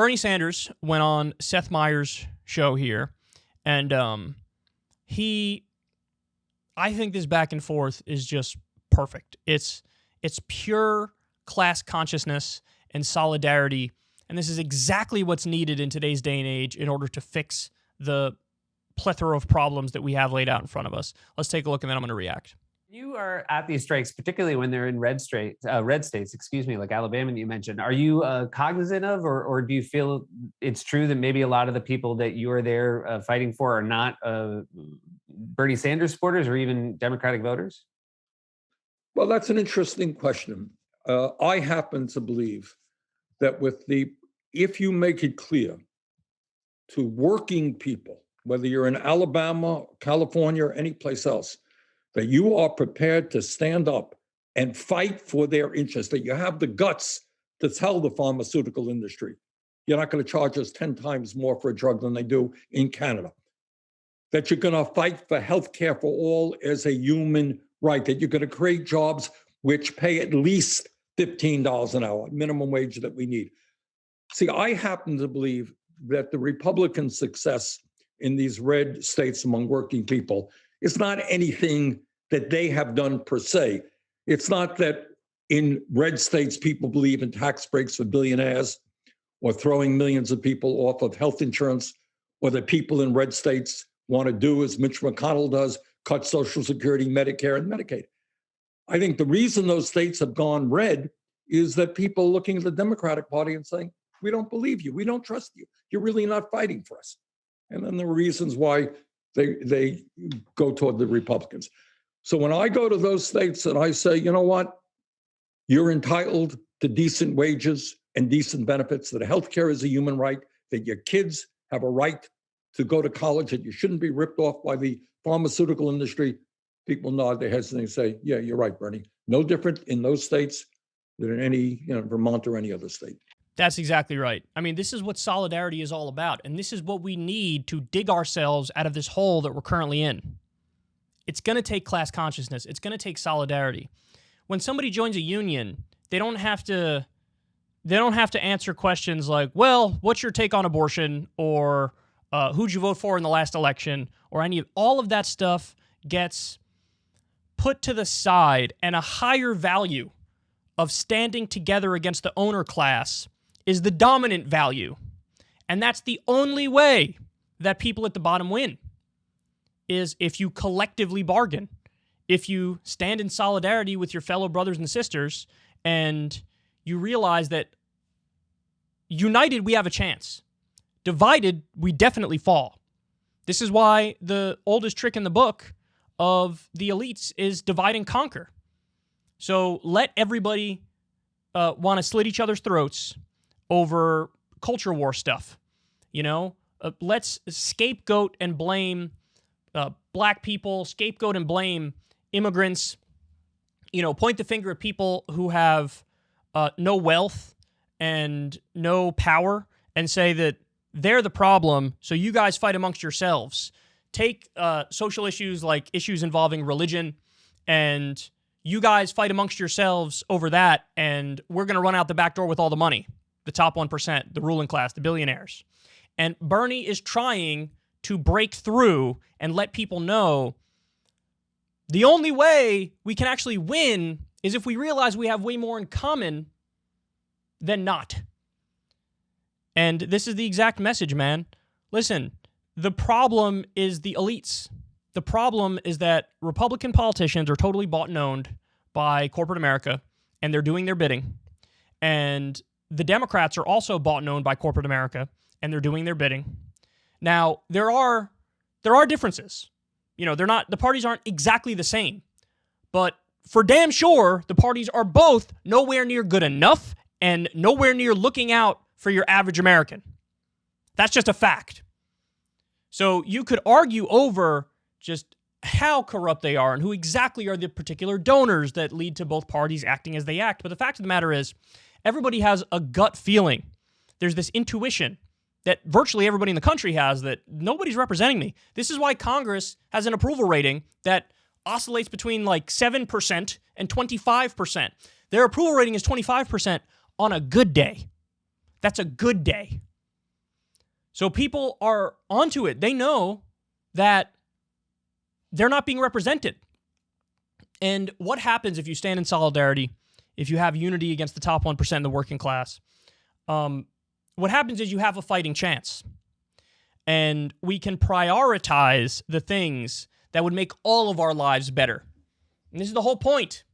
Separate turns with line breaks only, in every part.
Bernie Sanders went on Seth Meyers' show here, and I think this back and forth is just perfect. It's pure class consciousness and solidarity, and this is exactly what's needed in today's day and age in order to fix the plethora of problems that we have laid out in front of us. Let's take a look, and then I'm going to react.
You are at these strikes, particularly when they're in red states, like Alabama that you mentioned. Are you cognizant of, or do you feel it's true that maybe a lot of the people that you are there fighting for are not Bernie Sanders supporters or even Democratic voters?
Well, that's an interesting question. I happen to believe that if you make it clear to working people, whether you're in Alabama, California, or any place else, that you are prepared to stand up and fight for their interests, that you have the guts to tell the pharmaceutical industry, you're not going to charge us 10 times more for a drug than they do in Canada, that you're going to fight for healthcare for all as a human right, that you're going to create jobs which pay at least $15 an hour, minimum wage that we need. See, I happen to believe that the Republican success in these red states among working people is not anything that they have done per se. It's not that in red states people believe in tax breaks for billionaires or throwing millions of people off of health insurance, or that people in red states want to do, as Mitch McConnell does, cut Social Security, Medicare, and Medicaid. I think the reason those states have gone red is that people are looking at the Democratic Party and saying, we don't believe you, we don't trust you, you're really not fighting for us. And then there are reasons why they go toward the Republicans. So when I go to those states and I say, you know what, you're entitled to decent wages and decent benefits, that healthcare is a human right, that your kids have a right to go to college, that you shouldn't be ripped off by the pharmaceutical industry, people nod their heads and they say, yeah, you're right, Bernie. No different in those states than in any, Vermont or any other state.
That's exactly right. I mean, this is what solidarity is all about, and this is what we need to dig ourselves out of this hole that we're currently in. It's going to take class consciousness. It's going to take solidarity. When somebody joins a union, they don't have to answer questions like, well, what's your take on abortion, or who'd you vote for in the last election, or all of that stuff gets put to the side, and a higher value of standing together against the owner class is the dominant value. And that's the only way that people at the bottom win, is if you collectively bargain, if you stand in solidarity with your fellow brothers and sisters, and you realize that united we have a chance. Divided, we definitely fall. This is why the oldest trick in the book of the elites is divide and conquer. So let everybody want to slit each other's throats over culture war stuff. Let's scapegoat and blame black people, scapegoat and blame immigrants, point the finger at people who have no wealth and no power and say that they're the problem, so you guys fight amongst yourselves. Take social issues like issues involving religion, and you guys fight amongst yourselves over that, and we're going to run out the back door with all the money. The top 1%, the ruling class, the billionaires. And Bernie is trying to break through and let people know the only way we can actually win is if we realize we have way more in common than not. And this is the exact message, man. Listen, the problem is the elites. The problem is that Republican politicians are totally bought and owned by corporate America, and they're doing their bidding. And the Democrats are also bought and owned by corporate America, and they're doing their bidding. Now, there are differences. The parties aren't exactly the same. But for damn sure, the parties are both nowhere near good enough and nowhere near looking out for your average American. That's just a fact. So you could argue over just how corrupt they are and who exactly are the particular donors that lead to both parties acting as they act. But the fact of the matter is, everybody has a gut feeling. There's this intuition that virtually everybody in the country has that nobody's representing me. This is why Congress has an approval rating that oscillates between like 7% and 25%. Their approval rating is 25% on a good day. That's a good day. So people are onto it. They know that they're not being represented. And what happens if you stand in solidarity, if you have unity against the top 1% of the working class? What happens is you have a fighting chance. And we can prioritize the things that would make all of our lives better. And this is the whole point.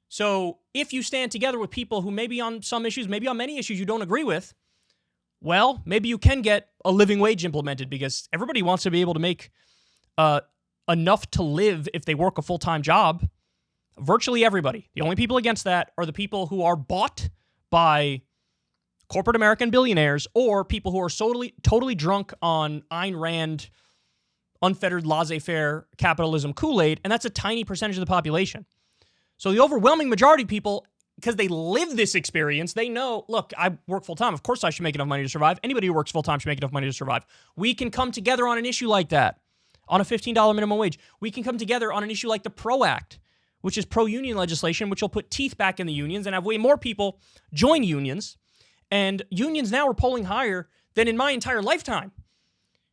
So if you stand together with people who maybe on some issues, maybe on many issues you don't agree with, well, maybe you can get a living wage implemented, because everybody wants to be able to make enough to live if they work a full-time job. Virtually everybody. The only people against that are the people who are bought by corporate American billionaires or people who are totally drunk on Ayn Rand, unfettered laissez-faire capitalism Kool-Aid, and that's a tiny percentage of the population. So the overwhelming majority of people, because they live this experience, they know, look, I work full-time. Of course I should make enough money to survive. Anybody who works full-time should make enough money to survive. We can come together on an issue like that, on a $15 minimum wage. We can come together on an issue like the PRO Act, which is pro-union legislation, which will put teeth back in the unions and have way more people join unions. And unions now are polling higher than in my entire lifetime,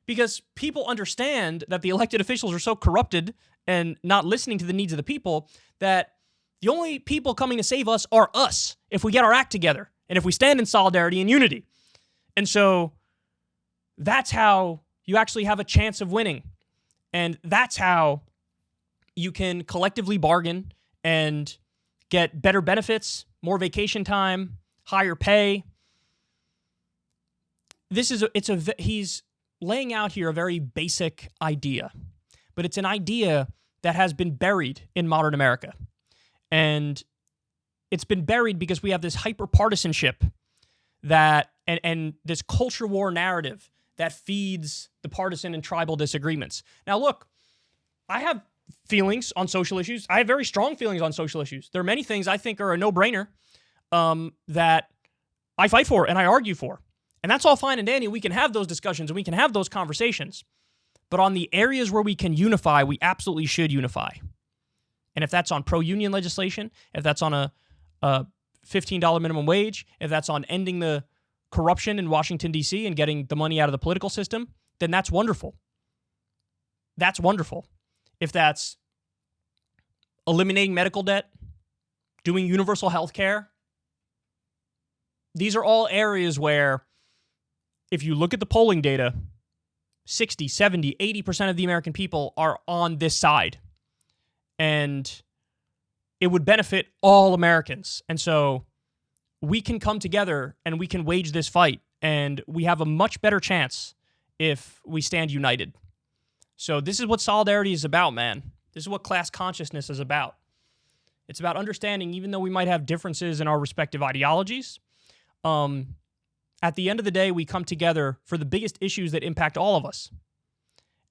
because people understand that the elected officials are so corrupted and not listening to the needs of the people that the only people coming to save us are us if we get our act together and if we stand in solidarity and unity. And so that's how you actually have a chance of winning. And that's how you can collectively bargain and get better benefits, more vacation time, higher pay. He's laying out here a very basic idea, but it's an idea that has been buried in modern America. And it's been buried because we have this hyper-partisanship that, and this culture war narrative that feeds the partisan and tribal disagreements. Now, look, I have feelings on social issues. I have very strong feelings on social issues. There are many things I think are a no-brainer that I fight for and I argue for. And that's all fine and dandy. We can have those discussions and we can have those conversations. But on the areas where we can unify, we absolutely should unify. And if that's on pro-union legislation, if that's on a $15 minimum wage, if that's on ending the corruption in Washington, D.C. and getting the money out of the political system, then that's wonderful. That's wonderful. If that's eliminating medical debt, doing universal health care, these are all areas where, if you look at the polling data, 60, 70, 80% of the American people are on this side. And it would benefit all Americans. And so we can come together and we can wage this fight. And we have a much better chance if we stand united. So this is what solidarity is about, man. This is what class consciousness is about. It's about understanding, even though we might have differences in our respective ideologies, at the end of the day, we come together for the biggest issues that impact all of us.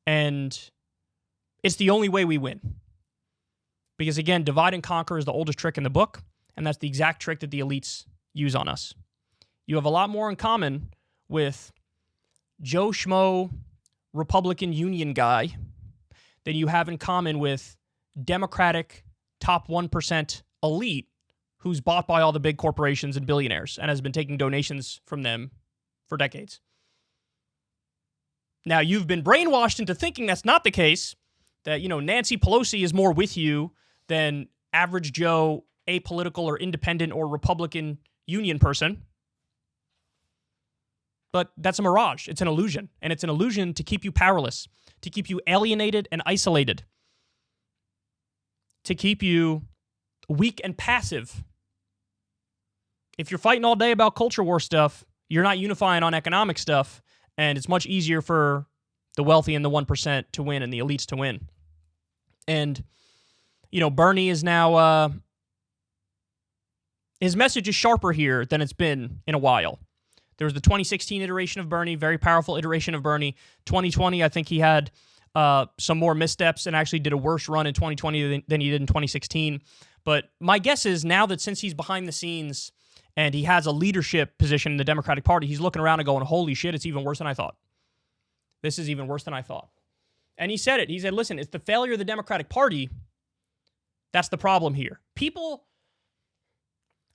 And it's the only way we win. Because again, divide and conquer is the oldest trick in the book, and that's the exact trick that the elites use on us. You have a lot more in common with Joe Schmo, Republican Union guy, than you have in common with Democratic top 1% elite who's bought by all the big corporations and billionaires and has been taking donations from them for decades. Now, you've been brainwashed into thinking that's not the case, that, Nancy Pelosi is more with you than average Joe, apolitical or independent or Republican union person. But that's a mirage. It's an illusion. And it's an illusion to keep you powerless, to keep you alienated and isolated, to keep you weak and passive. If you're fighting all day about culture war stuff, you're not unifying on economic stuff, and it's much easier for the wealthy and the 1% to win and the elites to win. And, Bernie is now, his message is sharper here than it's been in a while. There was the 2016 iteration of Bernie, very powerful iteration of Bernie. 2020, I think he had some more missteps and actually did a worse run in 2020 than he did in 2016. But my guess is now that since he's behind the scenes and he has a leadership position in the Democratic Party, he's looking around and going, holy shit, it's even worse than I thought. This is even worse than I thought. And he said it. He said, listen, it's the failure of the Democratic Party that's the problem here. People,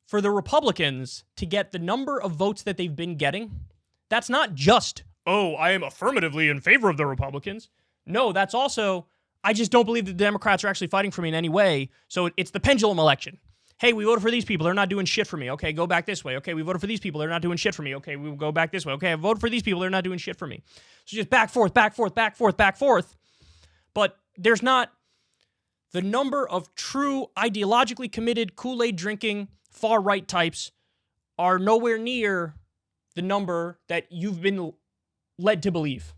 for the Republicans to get the number of votes that they've been getting, that's not just oh, I am affirmatively in favor of the Republicans. No, that's also, I just don't believe that the Democrats are actually fighting for me in any way. So it's the pendulum election. Hey, we voted for these people. They're not doing shit for me. Okay, go back this way. Okay, we voted for these people. They're not doing shit for me. Okay, we will go back this way. Okay, I voted for these people. They're not doing shit for me. So just back, forth, back, forth, back, forth, back, forth. But there's not the number of true ideologically committed Kool-Aid drinking far-right types are nowhere near the number that you've been led to believe.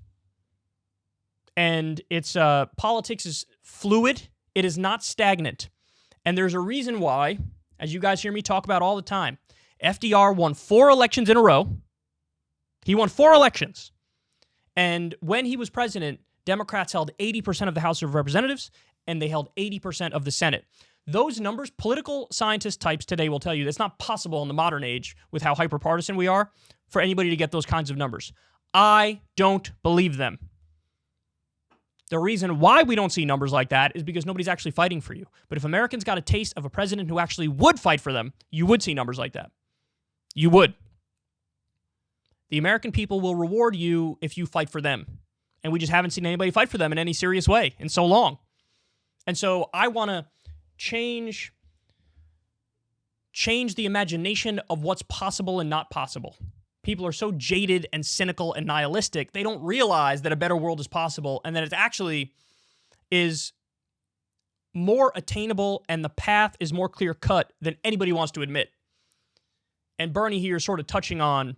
And it's politics is fluid. It is not stagnant. And there's a reason why, as you guys hear me talk about all the time, FDR won 4 elections in a row. He won 4 elections. And when he was president, Democrats held 80% of the House of Representatives, and they held 80% of the Senate. Those numbers, political scientist types today will tell you it's not possible in the modern age, with how hyper-partisan we are, for anybody to get those kinds of numbers. I don't believe them. The reason why we don't see numbers like that is because nobody's actually fighting for you. But if Americans got a taste of a president who actually would fight for them, you would see numbers like that. You would. The American people will reward you if you fight for them. And we just haven't seen anybody fight for them in any serious way in so long. And so I want to change the imagination of what's possible and not possible. People are so jaded and cynical and nihilistic, they don't realize that a better world is possible and that it actually is more attainable and the path is more clear-cut than anybody wants to admit. And Bernie here is sort of touching on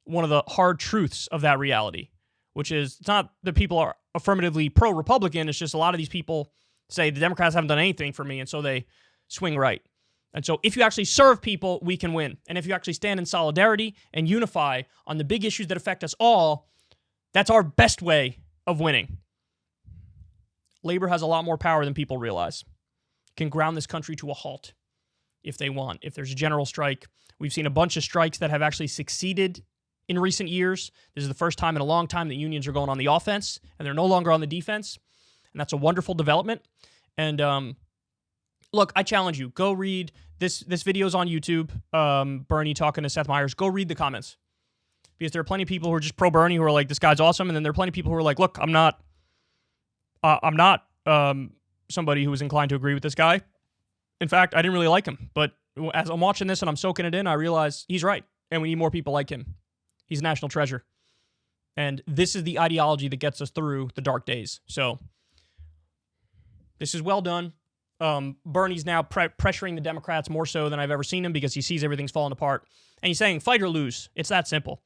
one of the hard truths of that reality, which is it's not that people are affirmatively pro-Republican, it's just a lot of these people say the Democrats haven't done anything for me, and so they swing right. And so if you actually serve people, we can win. And if you actually stand in solidarity and unify on the big issues that affect us all, that's our best way of winning. Labor has a lot more power than people realize. Can ground this country to a halt if they want. If there's a general strike, we've seen a bunch of strikes that have actually succeeded in recent years. This is the first time in a long time that unions are going on the offense and they're no longer on the defense. And that's a wonderful development. And look, I challenge you. Go read this video's on YouTube. Bernie talking to Seth Meyers. Go read the comments. Because there are plenty of people who are just pro-Bernie who are like, this guy's awesome. And then there are plenty of people who are like, look, I'm not somebody who is inclined to agree with this guy. In fact, I didn't really like him. But as I'm watching this and I'm soaking it in, I realize he's right. And we need more people like him. He's a national treasure. And this is the ideology that gets us through the dark days. So this is well done. Bernie's now pressuring the Democrats more so than I've ever seen him because he sees everything's falling apart. And he's saying, fight or lose. It's that simple.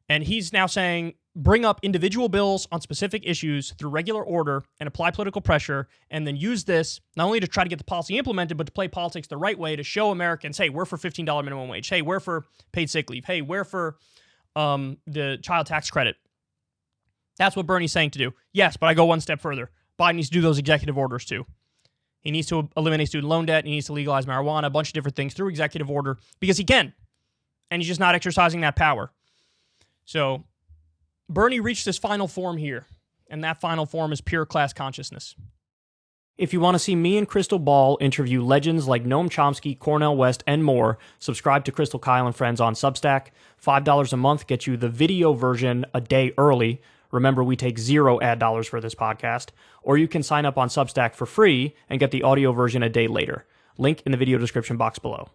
And he's now saying, bring up individual bills on specific issues through regular order and apply political pressure, and then use this not only to try to get the policy implemented, but to play politics the right way to show Americans, hey, we're for $15 minimum wage. Hey, we're for paid sick leave. Hey, we're for the child tax credit. That's what Bernie's saying to do. Yes, but I go one step further. Biden needs to do those executive orders too. He needs to eliminate student loan debt. He needs to legalize marijuana, a bunch of different things through executive order because he can. And he's just not exercising that power. So Bernie reached this final form here, and that final form is pure class consciousness. If you want to see me and Crystal Ball interview legends like Noam Chomsky, Cornel West, and more, subscribe to Crystal, Kyle, and Friends on Substack. $5 a month gets you the video version a day early. Remember, we take 0 ad dollars for this podcast. Or you can sign up on Substack for free and get the audio version a day later. Link in the video description box below.